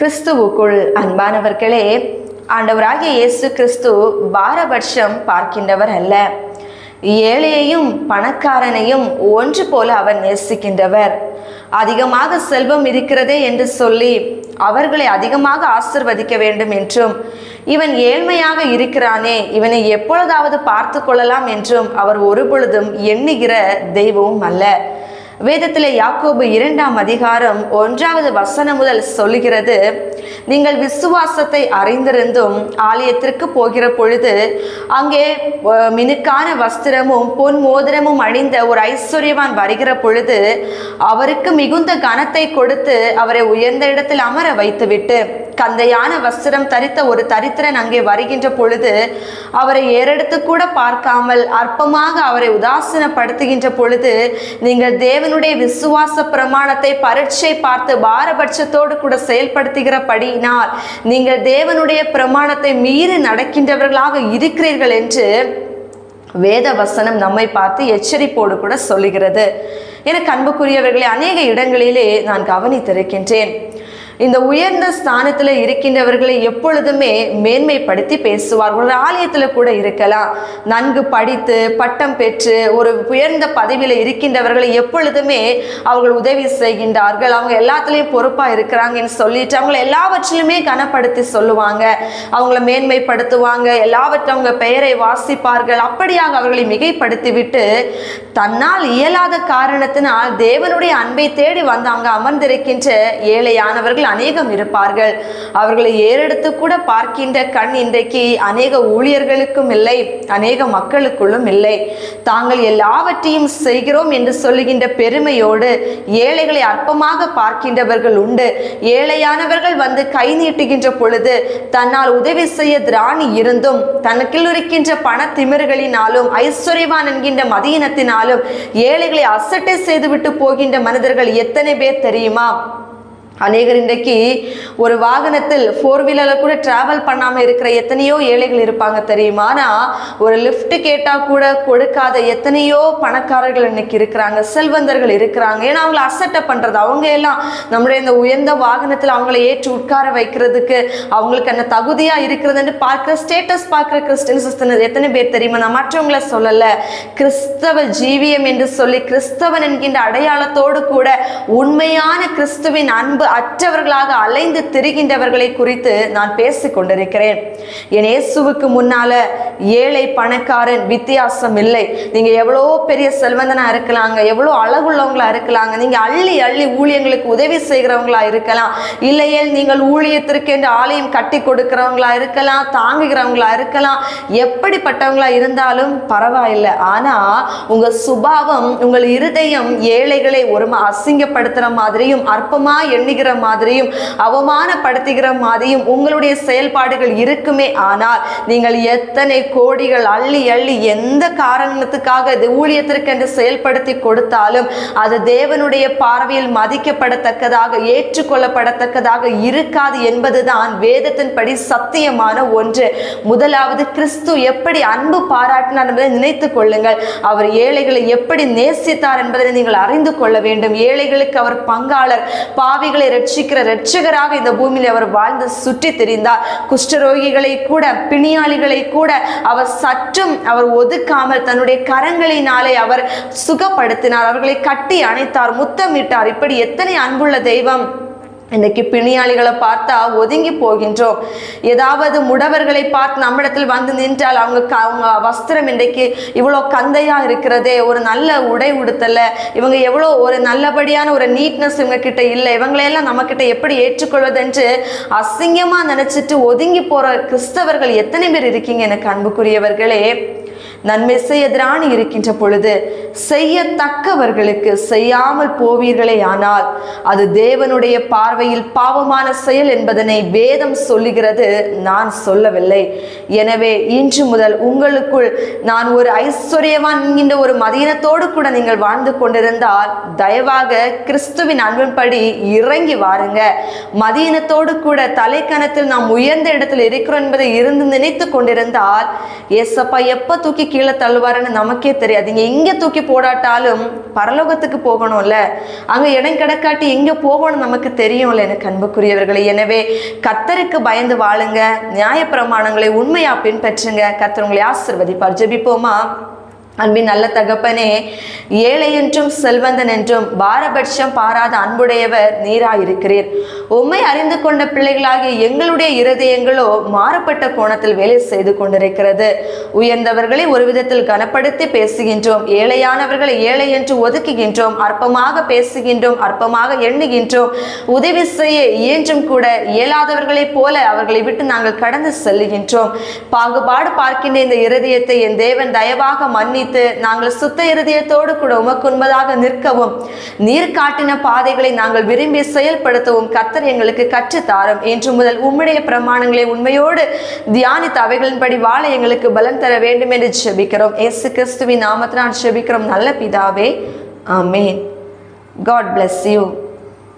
கிறிஸ்துவுக்குள் அன்பானவர்களே, ஆண்டவராகிய இயேசு கிறிஸ்து பாரபட்சம் பார்க்கின்றவர் அல்ல. ஏழையையும் பணக்காரனையும் ஒன்று போல அவர் நேசிக்கின்றவர். அதிகமாக செல்வம் இருக்கிறதே என்று சொல்லி அவர்களை அதிகமாக ஆசிர்வதிக்க வேண்டும் என்றும், இவன் ஏழ்மையாக இருக்கிறானே, இவனை எப்பொழுதாவது பார்த்து கொள்ளலாம் என்றும் அவர் ஒருபொழுதும் எண்ணுகிற தெய்வமும் அல்ல. வேதத்திலே யாக்கோபு 2ஆம் அதிகாரம் 1வது வசனம் முதல் சொல்லுகிறது, நீங்கள் விசுவாசத்தை அறிந்திருந்தும் ஆலயத்திற்கு போகிற பொழுது அங்கே மினுக்கான வஸ்திரமும் பொன் மோதிரமும் அணிந்த ஒரு ஐஸ்வர்யவான் வருகிற பொழுது அவருக்கு மிகுந்த கனத்தை கொடுத்து அவரை உயர்ந்த இடத்தில் அமர வைத்துவிட்டு, கந்தையான வஸ்திரம் தரித்த ஒரு தரித்திரன் அங்கே வருகின்ற பொழுது அவரை ஏறெடுத்து கூட பார்க்காமல் அற்பமாக அவரை உதாசீனப்படுத்துகின்ற பொழுது, நீங்கள் தேவனுடைய விசுவாச பிரமாணத்தை பரீட்சை பார்த்து பாரபட்சத்தோடு கூட செயல்படுத்துகிறபடியினால் நீங்கள் தேவனுடைய பிரமாணத்தை மீறி நடக்கின்றவர்களாக இருக்கிறீர்கள் என்று வேத வசனம் நம்மை பார்த்து எச்சரிப்போடு கூட சொல்லுகிறது. எனக்கு அன்புக்குரியவர்களே, அநேக இடங்களிலே நான் கவனித்திருக்கின்றேன். இந்த உயர்ந்த ஸ்தானத்தில் இருக்கின்றவர்களை எப்பொழுதுமே மேன்மைப்படுத்தி பேசுவார்கள். ஒரு ஆலயத்தில் கூட இருக்கலாம், நன்கு படித்து பட்டம் பெற்று ஒரு உயர்ந்த பதவியில் இருக்கின்றவர்களை எப்பொழுதுமே அவர்கள் உதவி செய்கின்றார்கள், அவங்க எல்லாத்துலேயும் பொறுப்பாக இருக்கிறாங்கன்னு சொல்லிட்டு அவங்கள எல்லாவற்றிலுமே கனப்படுத்தி சொல்லுவாங்க, அவங்கள மேன்மைப்படுத்துவாங்க, எல்லாவற்றும் அவங்க பெயரை வாசிப்பார்கள். அப்படியாக அவர்களை மிகைப்படுத்தி விட்டு தன்னால் இயலாத காரணத்தினால் தேவனுடைய அன்பை தேடி வந்து அங்கே அமர்ந்திருக்கின்ற ஏழையானவர்கள் அநேகம் இருப்பார்கள். அவர்களை ஏறெடுத்து கூட பார்க்கின்ற கண் இன்றைக்கு அநேக ஊழியர்களுக்கும் இல்லை, அநேக மக்களுக்குள்ளும் இல்லை. தாங்கள் எல்லாவற்றையும் செய்கிறோம் என்று சொல்லுகின்ற பெருமையோடு ஏழைகளை அற்பமாக பார்க்கின்றவர்கள் உண்டு. ஏழையானவர்கள் வந்து கை நீட்டுகின்ற பொழுது தன்னால் உதவி செய்ய திராணி இருந்தும் தனக்கில் இருக்கின்ற பண திமிர்களினாலும் ஐஸ்வர்யவான் என்கின்ற மதியினத்தினாலும் ஏழைகளை அசட்டை செய்துவிட்டு போகின்ற மனிதர்கள் எத்தனை பேர் தெரியுமா? அநேகர் இன்றைக்கு ஒரு வாகனத்தில் 4 வீலரில் கூட டிராவல் பண்ணாமல் இருக்கிற எத்தனையோ ஏழைகள் இருப்பாங்க தெரியுமா? ஆனால் ஒரு லிஃப்ட் கேட்டால் கூட கொடுக்காத எத்தனையோ பணக்காரர்கள் இன்னைக்கு இருக்கிறாங்க, செல்வந்தர்கள் இருக்கிறாங்க. ஏன்னா அவங்கள அசட்டை பண்ணுறது, அவங்க எல்லாம் நம்முடைய இந்த உயர்ந்த வாகனத்தில் அவங்கள ஏற்றி உட்கார வைக்கிறதுக்கு அவங்களுக்கு அந்த தகுதியாக இருக்கிறதுன்னு பார்க்குற ஸ்டேட்டஸ் பார்க்குற கிறிஸ்டியன்ஸ் எத்தனை பேர் தெரியுமா? நான் மற்றவங்கள சொல்லலை, கிறிஸ்தவ ஜீவியம் என்று சொல்லி கிறிஸ்தவன் என்கின்ற அடையாளத்தோடு கூட உண்மையான கிறிஸ்துவின் அன்பு அற்றவர்களாக அலைந்து திரிகின்றவர்களை குறித்து நான் பேசிக் கொண்டிருக்கிறேன். என் இயேசுவுக்கு முன்னால ஏழை பணக்காரன் வித்தியாசம் இல்லை. நீங்க எவ்வளோ பெரிய செல்வந்தனா இருக்கலாங்க, எவ்வளோ அழகுள்ளவங்களா இருக்கலாங்க, நீங்க அள்ளி அள்ளி ஊழியங்களுக்கு உதவி செய்கிறவங்களா இருக்கலாம், இல்லையே நீங்கள் ஊழியத்திற்கு என்று ஆலயம் கட்டி கொடுக்கிறவங்களா இருக்கலாம், தாங்குகிறவங்களா இருக்கலாம், எப்படிப்பட்டவங்களா இருந்தாலும் பரவாயில்லை. ஆனா உங்க சுபாவம், உங்கள் இருதயம் ஏழைகளை ஒரு அசிங்கப்படுத்துற மாதிரியும் அற்பமா எண்ணுகிற மாதிரியும் அவமானப்படுத்துகிற மாதிரியும் உங்களுடைய செயல்பாடுகள் இருக்குமே ஆனால் நீங்கள் எத்தனை கோடிகள் அள்ளி அள்ளி எந்த காரணத்துக்காக ஊழியத்திற்கு என்று செயல்படுத்தி கொடுத்தாலும் அது தேவனுடைய பார்வையில் மதிக்கப்படத்தக்கதாக ஏற்றுக்கொள்ளப்படத்தக்கதாக இருக்காது என்பதுதான் வேதத்தின்படி சத்தியமான ஒன்று. முதலாவது, கிறிஸ்து எப்படி அன்பு பாராட்டினார் என்பதை நினைத்துக் கொள்ளுங்கள். அவர் ஏழைகளை எப்படி நேசித்தார் என்பதை நீங்கள் அறிந்து கொள்ள வேண்டும். ஏழைகளுக்கு அவர் பங்காளர், பாவிகளை ரட்சிக்கிற இரட்சகராக இந்த பூமியில் அவர் வாழ்ந்து சுற்றி திரிந்தார். குஷ்டரோகிகளை கூட பிணியாளிகளை கூட அவர் சற்றும் அவர் ஒதுக்காமல் தன்னுடைய கரங்களினாலே அவர் சுகப்படுத்தினார், அவர்களை கட்டி அணைத்தார், முத்தமிட்டார். இப்படி எத்தனை அன்புள்ள தெய்வம்! இன்றைக்கு பிணியாளிகளை பார்த்தா ஒதுங்கி போகின்றோம். ஏதாவது முடவர்களை பார்த்து நம்மிடத்தில் வந்து நின்றால் அவங்க வஸ்திரம் இன்றைக்கு இவ்வளோ கந்தையா இருக்கிறதே, ஒரு நல்ல உடை உடுத்தலை, இவங்க எவ்வளோ ஒரு நல்லபடியான ஒரு நீட்னஸ் இவங்க கிட்ட இல்லை, இவங்களையெல்லாம் நம்ம கிட்ட எப்படி ஏற்றுக்கொள்வதென்று அசிங்கமா நினைச்சிட்டு ஒதுங்கி போற கிறிஸ்தவர்கள் எத்தனை பேர் இருக்கீங்க எனக்கு அன்புக்குரியவர்களே? நன்மை செய்ய திராணி இருக்கின்ற பொழுது செய்யத்தக்கவர்களுக்கு செய்யாமல் போவீர்களே ஆனால் அது தேவனுடைய பார்வையில் பாவமான செயல் என்பதனை வேதம் சொல்லுகிறது, நான் சொல்லவில்லை. எனவே இன்று முதல் உங்களுக்குள் நான் ஒரு ஐஸ்வர்யவான் என்கின்ற ஒரு மதீனத்தோடு கூட நீங்கள் வாழ்ந்து கொண்டிருந்தால் தயவாக கிறிஸ்துவின் அன்பின்படி இறங்கி வாருங்க. மதீனத்தோடு கூட தலைக்கணத்தில் நாம் உயர்ந்த இடத்தில் இருக்கிறோம் என்பதை இருந்து நினைத்து கொண்டிருந்தால் ஏசப்பா எப்ப தூக்கி கீழே தள்ளுவாருன்னு நமக்கே தெரியாது. இங்கே எங்கே தூக்கி போடாட்டாலும் பரலோகத்துக்கு போகணும்ல, அங்கே இடம் கிடக்காட்டி எங்கே போகணும் நமக்கு தெரியும்ல எனக்கு அன்புக்குரியவர்களே. எனவே கர்த்தருக்கு பயந்து வாழுங்க, நியாயப்பிரமாணங்களை உண்மையா பின்பற்றுங்க. கர்த்தர் உங்களை ஆசீர்வதிப்பார். ஜெபிப்போமா? அன்பின் நல்ல தகப்பனே, ஏழை என்றும் செல்வந்தன் என்றும் பாரபட்சம் பாராத அன்புடையவர் நீராயிருக்கிறீர். உம்மை அறிந்து கொண்ட பிள்ளைகளாகிய எங்களுடைய இருதயங்களோ மாறுபட்ட கோணத்தில் வேலை செய்து கொண்டிருக்கிறது. உயர்ந்தவர்களை ஒரு விதத்தில் கனப்படுத்தி பேசுகின்றோம், ஏழையானவர்களை ஏழை என்று ஒதுக்குகின்றோம், அற்பமாக பேசுகின்றோம், அற்பமாக எண்ணுகின்றோம். உதவி செய்ய இயன்றும் கூட இயலாதவர்களைப் போல அவர்களை விட்டு நாங்கள் கடந்து செல்லுகின்றோம். பாகுபாடு பார்க்கின்ற இந்த இருதயத்தை என் தேவன் தயவாக மன்னி நாங்கள் சுத்த இருதயத்தோடு கூட உமக்கு உண்மையாக நிற்கவும், நீர் காட்டின பாதைகளை நாங்கள் விரும்பி செயல்படுத்தவும் கர்த்தர் எங்களுக்கு கற்றுத்தாரும். இன்று முதல் உம்முடைய பிரமாணங்களை உண்மையோடு தியானித்து அவைகளின்படி வாழ எங்களுக்கு பலன் தர வேண்டும் என்று ஜெபிக்கிறோம். இயேசு கிறிஸ்துவின் நாமத்தினால் ஜெபிக்கிறோம் நல்ல பிதாவே, ஆமென். God bless you.